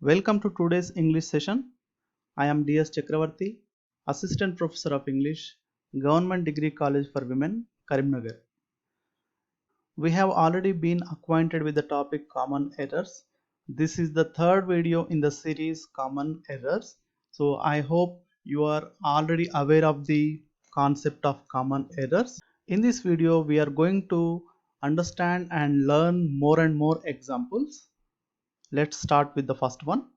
Welcome to today's English session. I am DS Chakravarti, Assistant Professor of English, Government Degree College for Women, Karimnagar. We have already been acquainted with the topic common errors. This is the third video in the series common errors. So I hope you are already aware of the concept of common errors. In this video, we are going to understand and learn more and more examples. Let's start with the first one.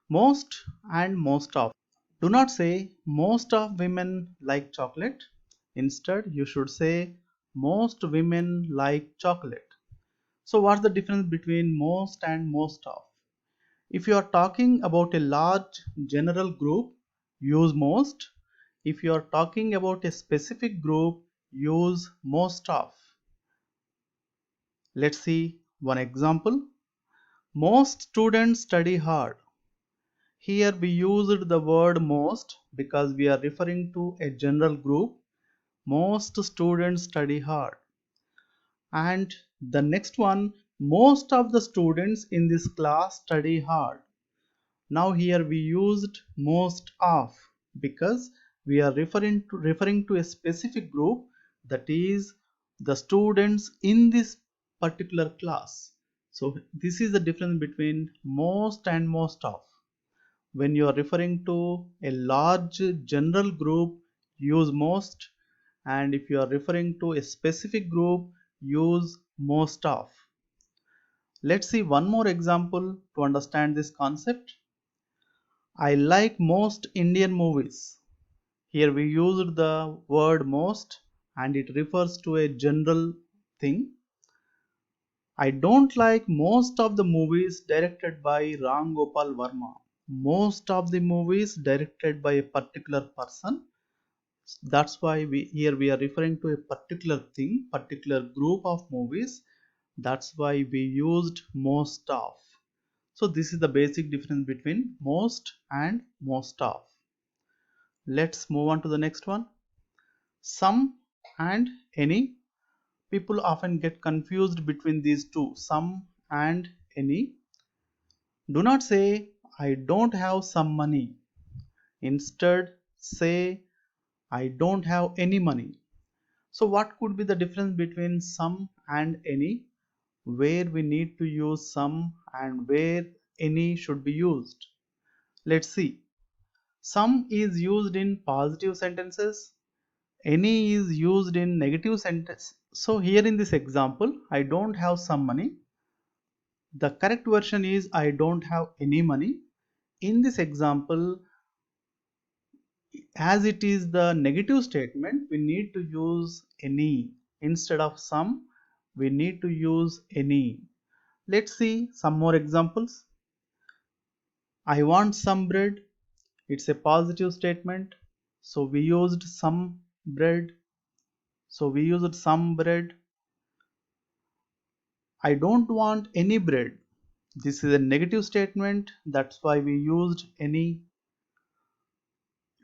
Most and most of. Do not say most of women like chocolate. Instead, you should say most women like chocolate. So, what's the difference between most and most of? If you are talking about a large general group, use most. If you are talking about a specific group, use most of. Let's see one example. Most students study hard. Here we used the word most because we are referring to a general group. Most students study hard. And the next one, most of the students in this class study hard. Now here we used most of because we are referring to a specific group, that is the students in this particular class. So this is the difference between most and most of. When you are referring to a large general group, use most, and if you are referring to a specific group, use most of. Let's see one more example to understand this concept. I like most Indian movies. Here we used the word most and it refers to a general thing. I don't like most of the movies directed by Ram Gopal Varma. Most of the movies directed by a particular person. That's why we are referring to a particular thing, particular group of movies. That's why we used most of. So this is the basic difference between most and most of. Let's move on to the next one. Some and any. People often get confused between these two, some and any. Do not say I don't have some money. Instead say I don't have any money. So what could be the difference between some and any, where we need to use some and where any should be used? Let's see. Some is used in positive sentences, any is used in negative sentence. So here in this example, I don't have some money. The correct version is I don't have any money. In this example, as it is the negative statement, we need to use any. Instead of some, we need to use any. Let's see some more examples. I want some bread. It's a positive statement. So we used some bread. I don't want any bread. This is a negative statement. That's why we used any.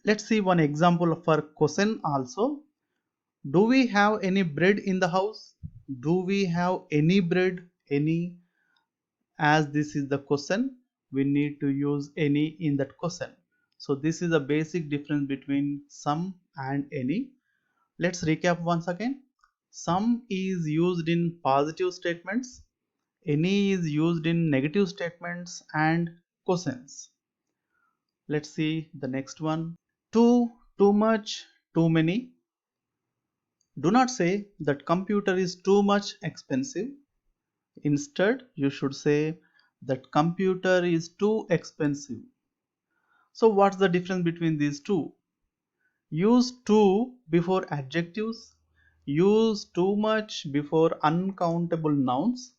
Let's see one example for question also. Do we have any bread in the house? Do we have any bread? Any. As this is the question, we need to use any in that question. So this is a basic difference between some and any. Let's recap once again. Some is used in positive statements, any is used in negative statements and questions. Let's see the next one. Too, too much, too many. Do not say that computer is too much expensive. Instead, you should say that computer is too expensive. So what's the difference between these two? Use too before adjectives. Use too much before uncountable nouns.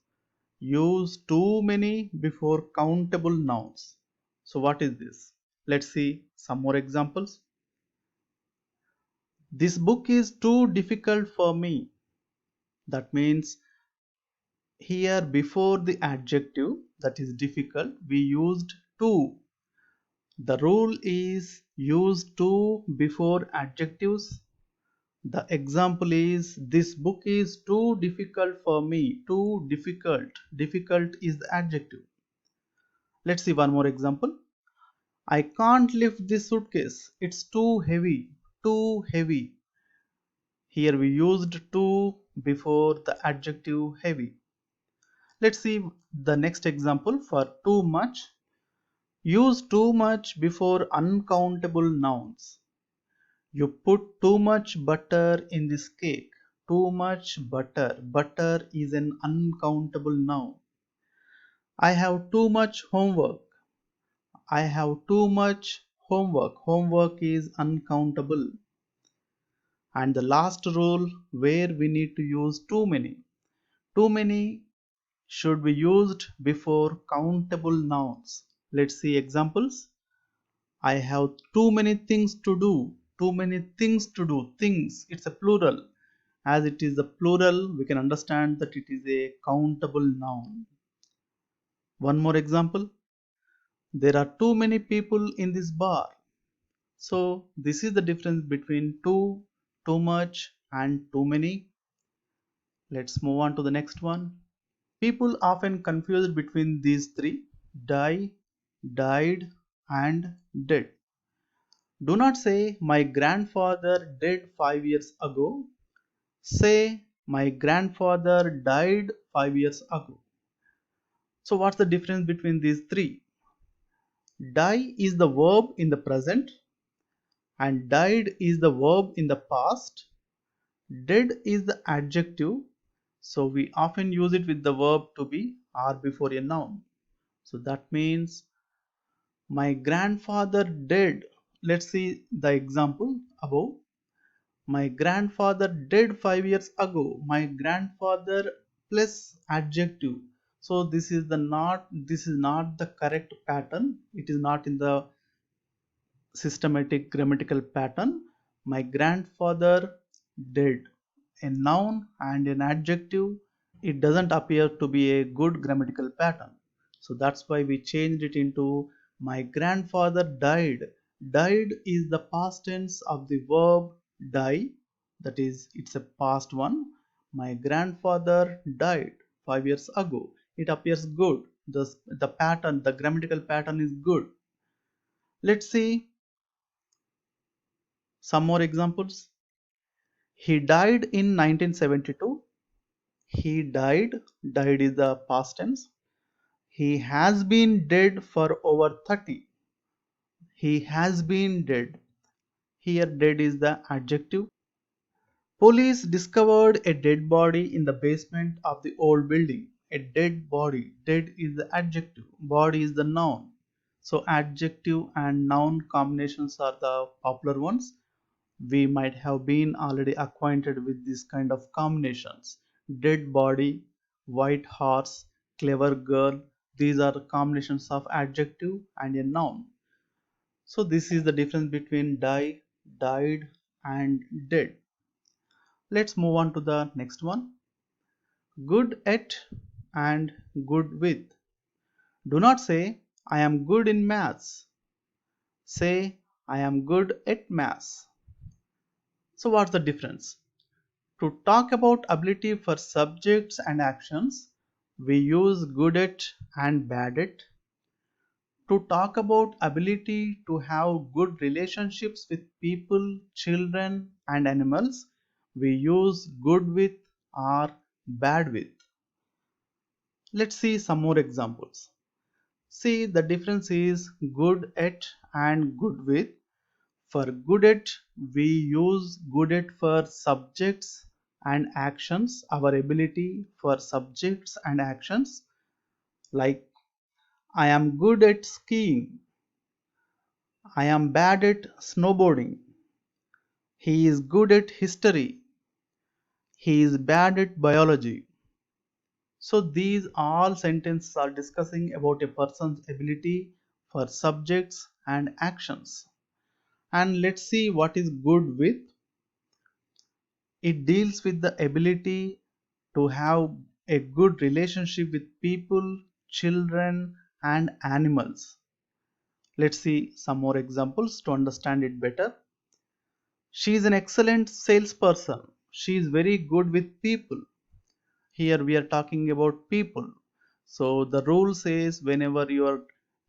Use too many before countable nouns. So what is this? Let's see some more examples. This book is too difficult for me. That means here before the adjective, that is difficult, we used too. The rule is use too before adjectives. The example is this book is too difficult for me. Too difficult. Difficult is the adjective. Let's see one more example. I can't lift this suitcase. It's too heavy. Too heavy. Here we used too before the adjective heavy. Let's see the next example for too much. Use too much before uncountable nouns. You put too much butter in this cake. Too much butter. Butter is an uncountable noun. I have too much homework. I have too much homework. Homework is uncountable. And the last rule where we need to use too many. Too many should be used before countable nouns. Let's see examples. I have too many things to do. Too many things to do. Things, it's a plural. As it is a plural, we can understand that it is a countable noun. One more example. There are too many people in this bar. So this is the difference between too much, and too many. Let's move on to the next one. People often confuse between these three: die, died, and dead. Do not say my grandfather died 5 years ago. Say my grandfather died 5 years ago. So what's the difference between these three? Die is the verb in the present and died is the verb in the past. Dead is the adjective, so we often use it with the verb to be or before a noun. So that means my grandfather died. Let's see the example above. My grandfather died 5 years ago. My grandfather plus adjective. So this is not the correct pattern. It is not in the systematic grammatical pattern. My grandfather did a noun and an adjective. It doesn't appear to be a good grammatical pattern. So that's why we changed it into my grandfather died. Died is the past tense of the verb die, that is, it's a past one. My grandfather died 5 years ago. It appears good. The pattern, the grammatical pattern is good. Let's see some more examples. He died in 1972. He died. Died is the past tense. He has been dead for over 30. He has been dead. Here dead is the adjective. Police discovered a dead body in the basement of the old building. A dead body. Dead is the adjective. Body is the noun. So adjective and noun combinations are the popular ones. We might have been already acquainted with this kind of combinations. Dead body, white horse, clever girl. These are combinations of adjective and a noun. So this is the difference between die, died, and dead. Let's move on to the next one. Good at and good with. Do not say I am good in maths. Say I am good at maths. So what's the difference? To talk about ability for subjects and actions, we use good at and bad at. To talk about ability to have good relationships with people, children, and animals, we use good with or bad with. Let's see some more examples. See, the difference is good at and good with. For good at, we use good at for subjects and actions, our ability for subjects and actions. Like, I am good at skiing. I am bad at snowboarding. He is good at history. He is bad at biology. So these all sentences are discussing about a person's ability for subjects and actions. And let's see what is good with. It deals with the ability to have a good relationship with people, children, and animals. Let's see some more examples to understand it better. She is an excellent salesperson. She is very good with people. Here we are talking about people. So the rule says whenever you are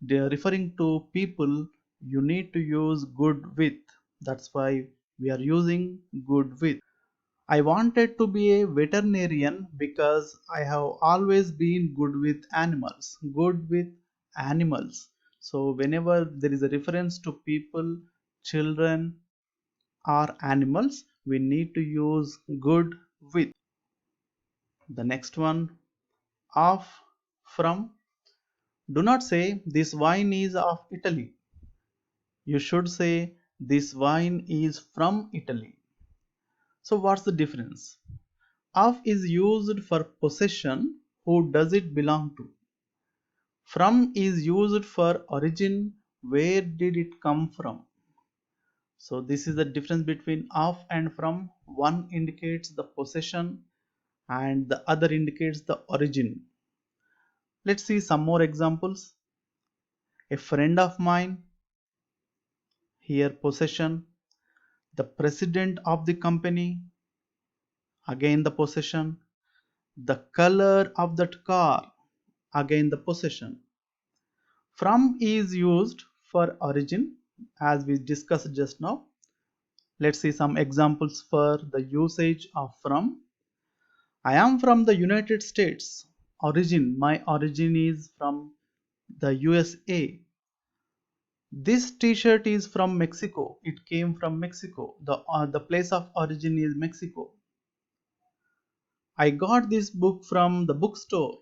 they are referring to people, you need to use good with. That's why we are using good with. I wanted to be a veterinarian because I have always been good with animals. Good with animals. So, whenever there is a reference to people, children, or animals, we need to use good with. The next one, of, from. Do not say this wine is of Italy. You should say this wine is from Italy. So, what's the difference? Of is used for possession, who does it belong to. From is used for origin, where did it come from. So this is the difference between of and from. One indicates the possession and the other indicates the origin. Let's see some more examples. A friend of mine, here possession. The president of the company, again the possession. The color of that car, again the possession. From is used for origin, as we discussed just now. Let's see some examples for the usage of from. I am from the United States. Origin, my origin is from the USA. This t-shirt is from Mexico. It came from Mexico. The place of origin is Mexico. I got this book from the bookstore.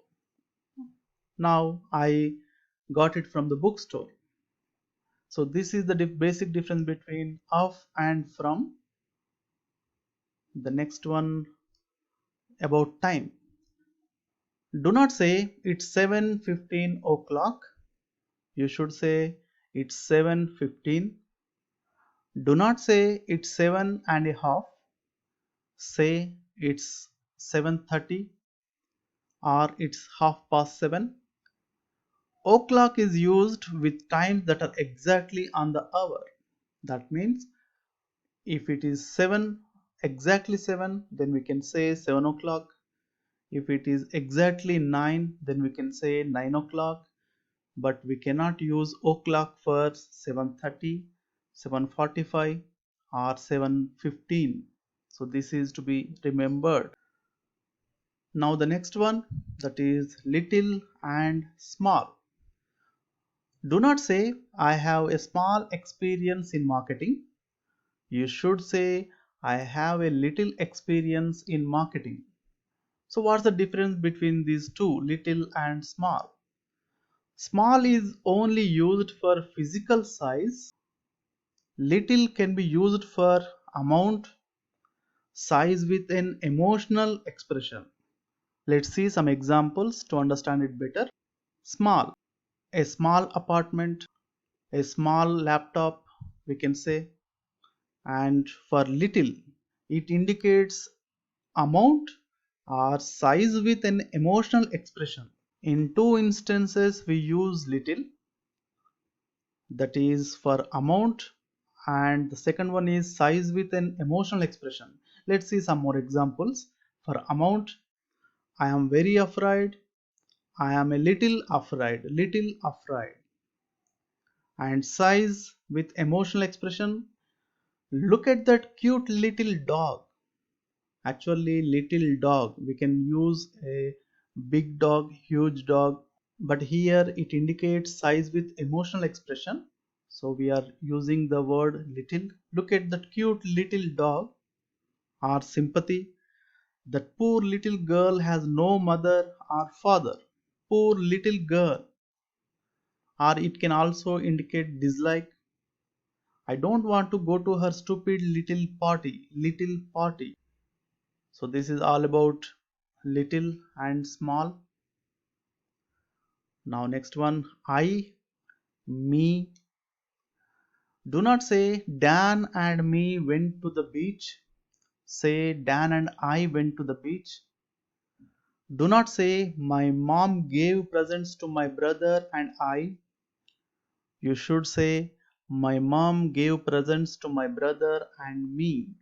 Now I got it from the bookstore. So this is the basic difference between of and from. The next one, about time. Do not say it's 7:15 o'clock. You should say it's 7:15. Do not say it's 7:30. Say it's 7:30 or it's 7:30. O'clock is used with times that are exactly on the hour. That means if it is 7, exactly 7, then we can say 7 o'clock. If it is exactly 9, then we can say 9 o'clock. But we cannot use o'clock for 7:30, 7:45 or 7:15. So this is to be remembered. Now the next one, that is little and small. Do not say I have a small experience in marketing. You should say I have a little experience in marketing. So what's the difference between these two, little and small? Small is only used for physical size. Little can be used for amount, size with an emotional expression. Let's see some examples to understand it better. Small, a small apartment, a small laptop, we can say. And for little, it indicates amount or size with an emotional expression. In two instances, we use little, that is for amount, and the second one is size with an emotional expression. Let's see some more examples. For amount, I am very afraid, I am a little afraid, little afraid. And size with emotional expression, look at that cute little dog. Actually, little dog, we can use a big dog, huge dog, but here it indicates size with emotional expression. So we are using the word little. Look at that cute little dog. Or sympathy. That poor little girl has no mother or father. Poor little girl. Or it can also indicate dislike. I don't want to go to her stupid little party. Little party. So this is all about little and small. Now next one, I, me. Do not say Dan and me went to the beach. Say Dan and I went to the beach. Do not say my mom gave presents to my brother and I. You should say my mom gave presents to my brother and me.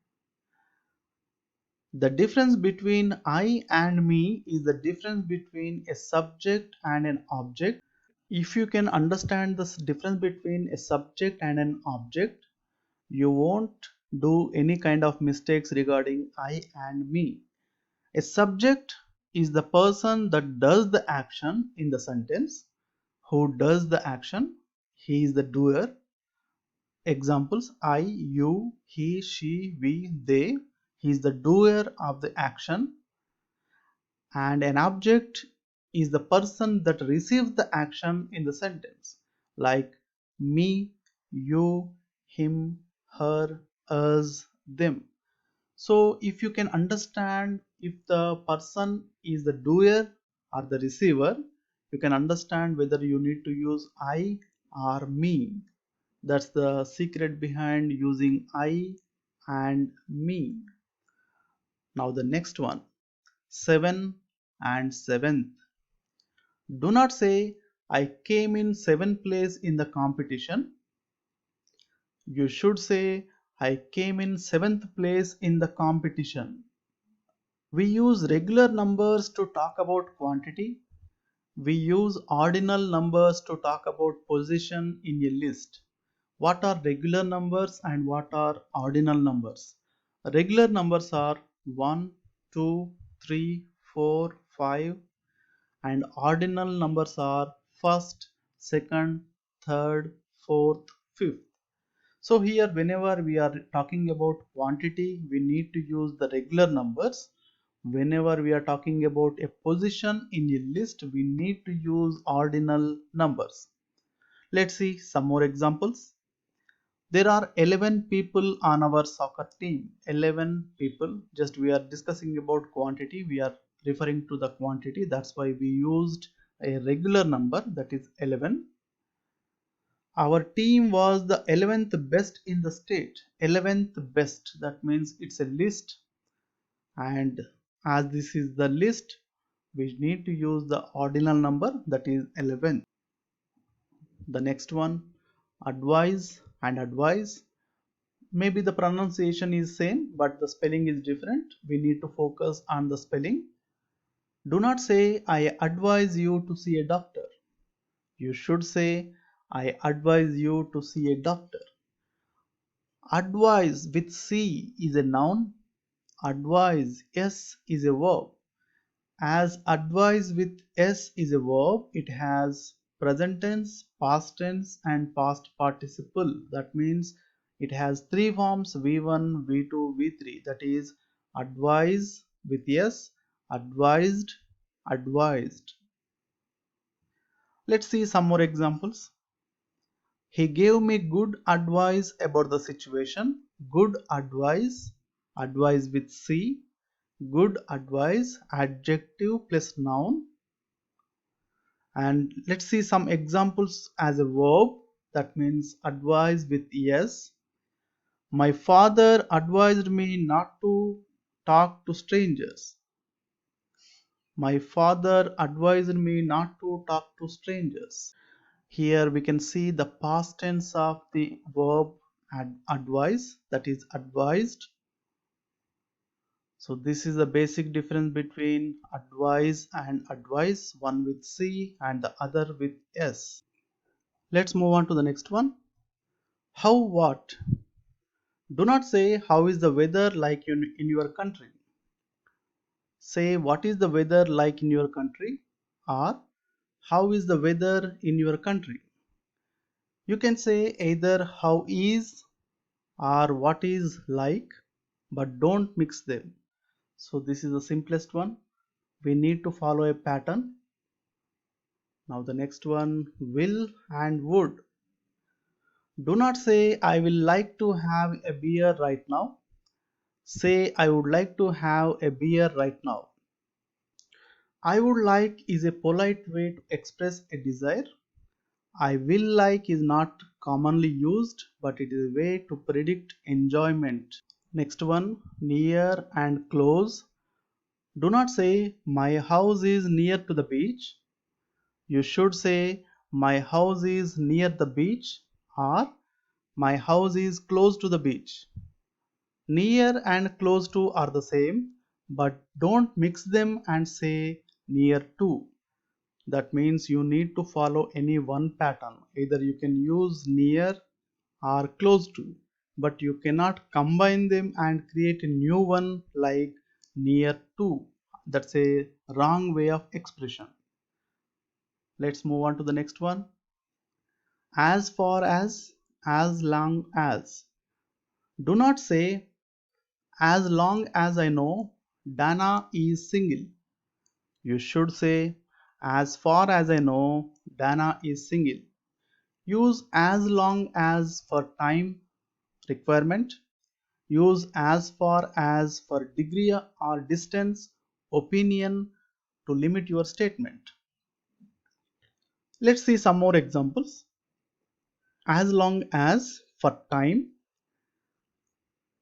The difference between I and me is the difference between a subject and an object. If you can understand the difference between a subject and an object, you won't do any kind of mistakes regarding I and me. A subject is the person that does the action in the sentence. Who does the action? He is the doer. Examples: I, you, he, she, we, they. He is the doer of the action. And an object is the person that receives the action in the sentence, like me, you, him, her, us, them. So if you can understand if the person is the doer or the receiver, you can understand whether you need to use I or me. That's the secret behind using I and me. Now the next one, 7 and 7th. Do not say I came in 7th place in the competition. You should say I came in 7th place in the competition. We use regular numbers to talk about quantity. We use ordinal numbers to talk about position in a list. What are regular numbers and what are ordinal numbers? Regular numbers are 1, 2, 3, 4, 5, and ordinal numbers are first, second, third, fourth, fifth. So here whenever we are talking about quantity, we need to use the regular numbers. Whenever we are talking about a position in a list, we need to use ordinal numbers. Let's see some more examples. There are 11 people on our soccer team. 11 people. Just we are discussing about quantity. We are referring to the quantity. That's why we used a regular number, that is 11. Our team was the 11th best in the state. 11th best. That means it's a list. And as this is the list, we need to use the ordinal number, that is 11. The next one, advise and advise. Maybe the pronunciation is same but the spelling is different. We need to focus on the spelling. Do not say I advise you to see a doctor. You should say I advise you to see a doctor. Advise with C is a noun. Advise S is a verb. As advise with S is a verb, it has present tense, past tense and past participle. That means it has three forms: V1, V2, V3. That is advise with S, advised, advised. Let's see some more examples. He gave me good advice about the situation. Good advice, advice with C. Good advice, adjective plus noun. And let's see some examples as a verb. That means advise with yes. My father advised me not to talk to strangers. My father advised me not to talk to strangers. Here we can see the past tense of the verb advise, that is advised. So this is the basic difference between advise and advise, one with C and the other with S. Let's move on to the next one. How what? Do not say how is the weather like in your country. Say what is the weather like in your country, or how is the weather in your country. You can say either how is or what is like, but don't mix them. So this is the simplest one. We need to follow a pattern. Now the next one, will and would. Do not say I will like to have a beer right now. Say I would like to have a beer right now. I would like is a polite way to express a desire. I will like is not commonly used, but it is a way to predict enjoyment. Next one, near and close. Do not say my house is near to the beach. You should say my house is near the beach or my house is close to the beach. Near and close to are the same, but don't mix them and say near to. That means you need to follow any one pattern. Either you can use near or close to, but you cannot combine them and create a new one like near to. That's a wrong way of expression. Let's move on to the next one. As far as long as. Do not say, as long as I know, Dana is single. You should say, as far as I know, Dana is single. Use as long as for time requirement. Use as far as for degree or distance, opinion to limit your statement. Let's see some more examples. As long as for time.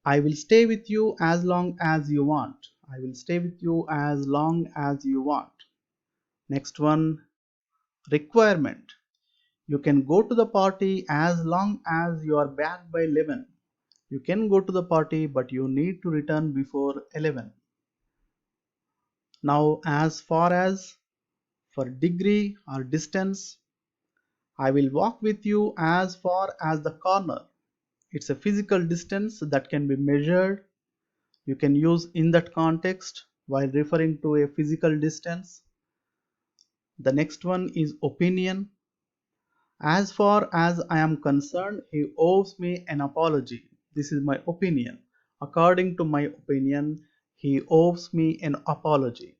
I will stay with you as long as you want. I will stay with you as long as you want. Next one, requirement. You can go to the party as long as you are back by 11. You can go to the party, but you need to return before 11. Now, as far as for degree or distance, I will walk with you as far as the corner. It's a physical distance that can be measured. You can use in that context while referring to a physical distance. The next one is opinion. As far as I am concerned, he owes me an apology. This is my opinion. According to my opinion, he owes me an apology.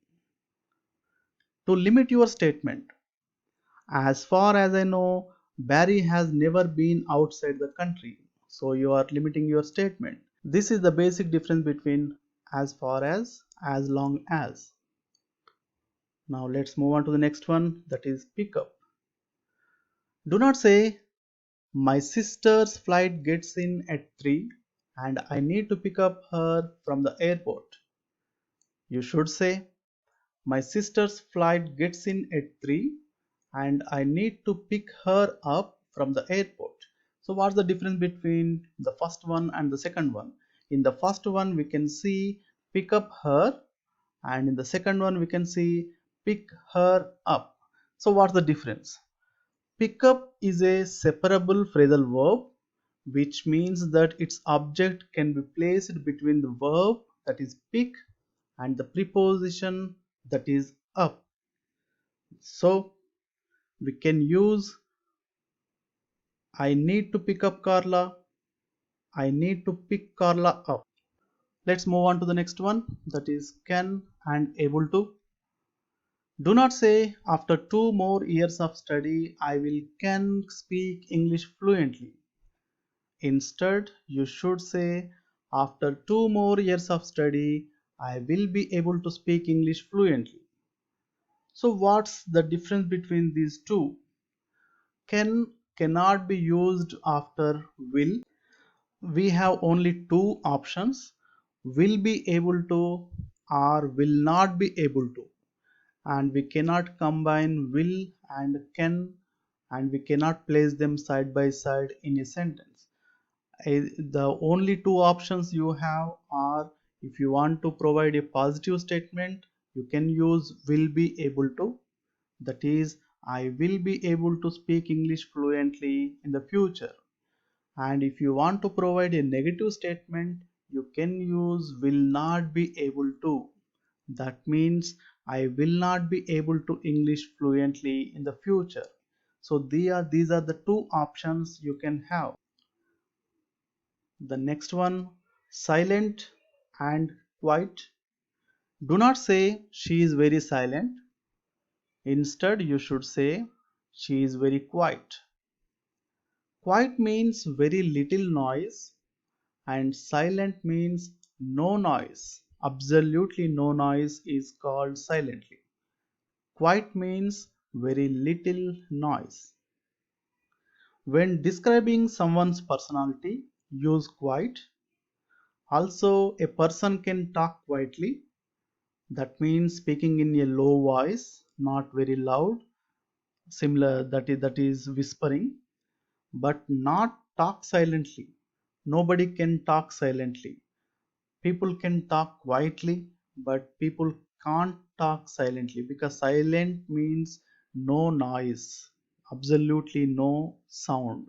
To limit your statement, as far as I know, Barry has never been outside the country. So you are limiting your statement. This is the basic difference between as far as long as. Now let's move on to the next one, that is pick up. Do not say, my sister's flight gets in at 3 and I need to pick up her from the airport. You should say, my sister's flight gets in at 3 and I need to pick her up from the airport. So what's the difference between the first one and the second one? In the first one we can see pick up her, and in the second one we can see pick her up. So what's the difference? Pick up is a separable phrasal verb, which means that its object can be placed between the verb, that is pick, and the preposition, that is up. So we can use I need to pick up Carla, I need to pick Carla up. Let's move on to the next one, that is can and able to. Do not say, after 2 more years of study I will can speak English fluently. Instead, you should say, after 2 more years of study I will be able to speak English fluently. So what's the difference between these two? Can cannot be used after will. We have only two options, will be able to or will not be able to, and we cannot combine will and can, and we cannot place them side by side in a sentence. The only two options you have are, if you want to provide a positive statement, you can use will be able to, that is, I will be able to speak English fluently in the future. And if you want to provide a negative statement, you can use will not be able to. That means I will not be able to English fluently in the future. So these are the two options you can have. The next one, silent and quiet. Do not say she is very silent. Instead, you should say she is very quiet. Quiet means very little noise, and silent means no noise. Absolutely no noise is called silently. Quiet means very little noise. When describing someone's personality, use quiet. Also, a person can talk quietly. That means speaking in a low voice, not very loud. Similar, that is whispering, but not talk silently. Nobody can talk silently. People can talk quietly, but people can't talk silently, because silent means no noise, absolutely no sound.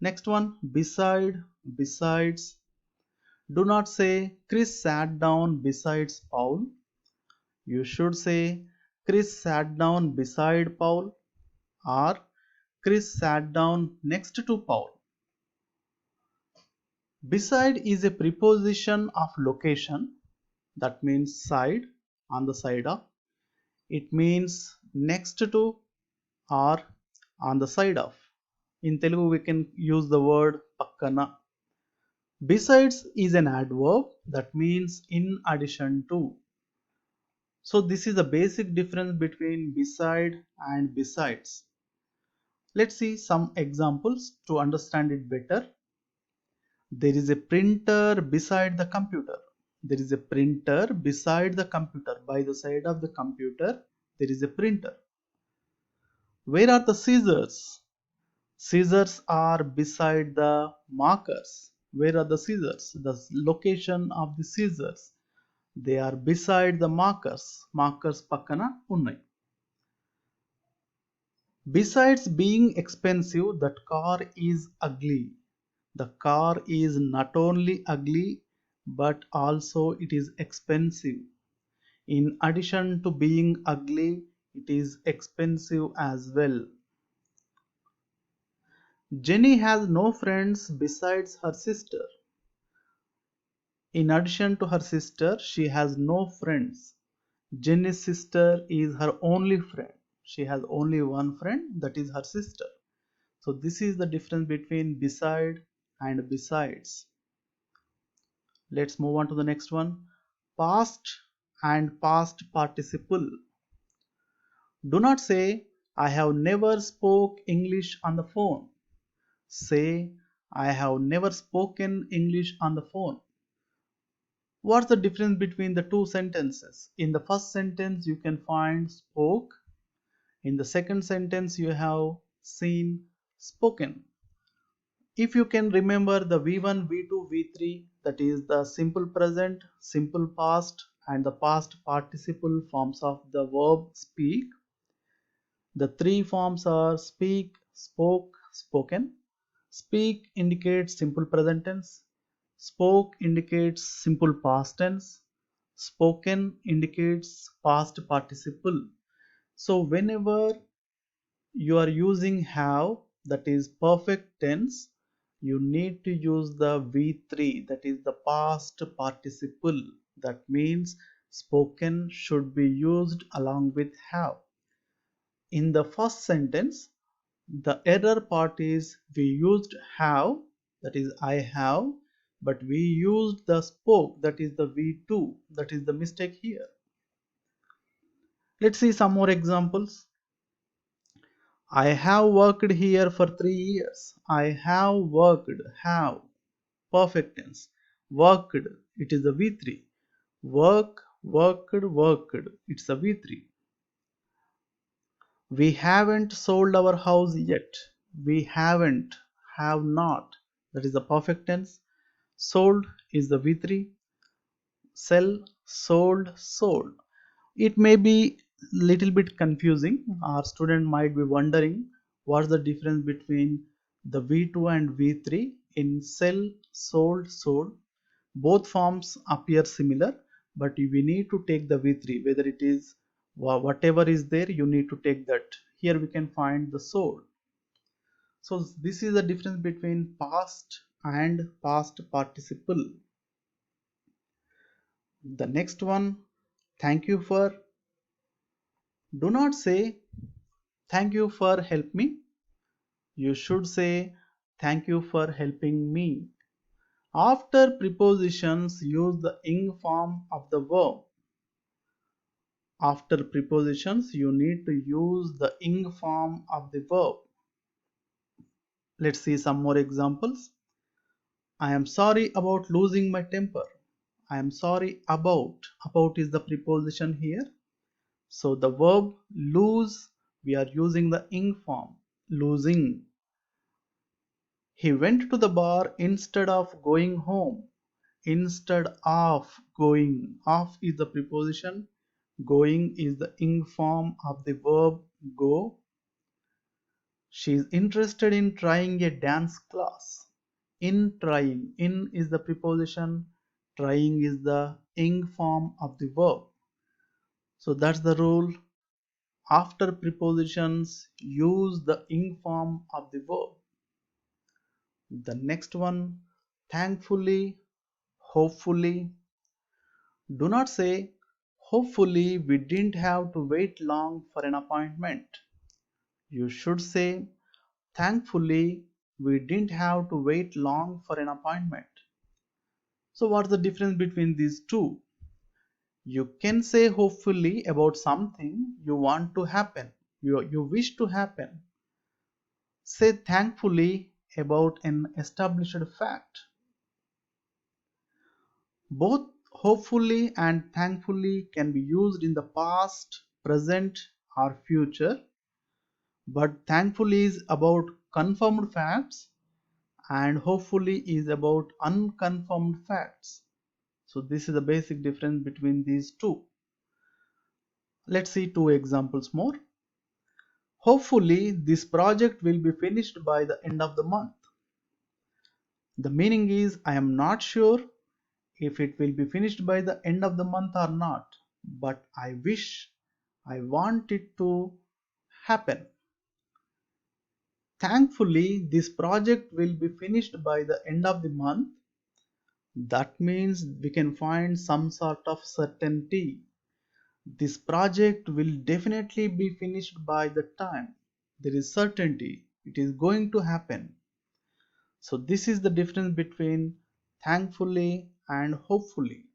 Next one, beside, besides. Do not say Chris sat down beside Paul. You should say Chris sat down beside Paul or Chris sat down next to Paul. Beside is a preposition of location, that means side, on the side of. It means next to or on the side of. In Telugu we can use the word pakkana. Besides is an adverb that means in addition to. So this is the basic difference between beside and besides. Let's see some examples to understand it better. There is a printer beside the computer. There is a printer beside the computer. By the side of the computer, there is a printer. Where are the scissors? Scissors are beside the markers. Where are the scissors? The location of the scissors. They are beside the markers. Markers pakkana unnai. Besides being expensive, that car is ugly. The car is not only ugly but also it is expensive. In addition to being ugly, it is expensive as well. Jenny has no friends besides her sister. In addition to her sister, she has no friends. Jenny's sister is her only friend. She has only one friend, that is her sister. So this is the difference between beside and besides. Let's move on to the next one. Past and past participle. Do not say I have never spoke English on the phone. Say I have never spoken English on the phone. What's the difference between the two sentences? In the first sentence you can find spoke. In the second sentence you have seen spoken. If you can remember the V1, V2, V3, that is the simple present, simple past and the past participle forms of the verb speak. The three forms are speak, spoke, spoken. Speak indicates simple present tense. Spoke indicates simple past tense. Spoken indicates past participle. So whenever you are using have, that is perfect tense, you need to use the V3, that is the past participle. That means spoken should be used along with have. In the first sentence, the error part is we used have, that is I have, but we used the spoke, that is the V2, that is the mistake here. Let's see some more examples. I have worked here for 3 years. I have worked, have, perfect tense. Worked, it is the V3. Work, worked, worked, it's a V3. We haven't sold our house yet. We haven't, have not, that is the perfect tense. Sold is the V3. Sell, sold, sold. It may be little bit confusing. Our student might be wondering what's the difference between the V2 and V3 in sell, sold, sold. Both forms appear similar, but we need to take the V3, whether it is whatever is there, you need to take that. Here we can find the sold. So this is the difference between past and past participle. The next one, thank you for. Do not say thank you for help me. You should say thank you for helping me. After prepositions, use the ing form of the verb. After prepositions, you need to use the ing form of the verb. Let's see some more examples. I am sorry about losing my temper. I am sorry about. About is the preposition here. So the verb lose, we are using the ing form. Losing. He went to the bar instead of going home. Instead of going. Of is the preposition. Going is the ing form of the verb go. She is interested in trying a dance class. In trying, in is the preposition, trying is the ing form of the verb. So that's the rule. After prepositions, use the ing form of the verb. The next one, thankfully, hopefully. Do not say, hopefully we didn't have to wait long for an appointment. You should say, thankfully we didn't have to wait long for an appointment. So what's the difference between these two? You can say hopefully about something you want to happen, you wish to happen. Say thankfully about an established fact. Both hopefully and thankfully can be used in the past, present, or future, but thankfully is about confirmed facts and hopefully is about unconfirmed facts. So this is the basic difference between these two. Let's see two examples more. Hopefully this project will be finished by the end of the month. The meaning is I am not sure if it will be finished by the end of the month or not, but I want it to happen. Thankfully this project will be finished by the end of the month. That means we can find some sort of certainty. This project will definitely be finished by the time. There is certainty. It is going to happen. So this is the difference between thankfully and hopefully.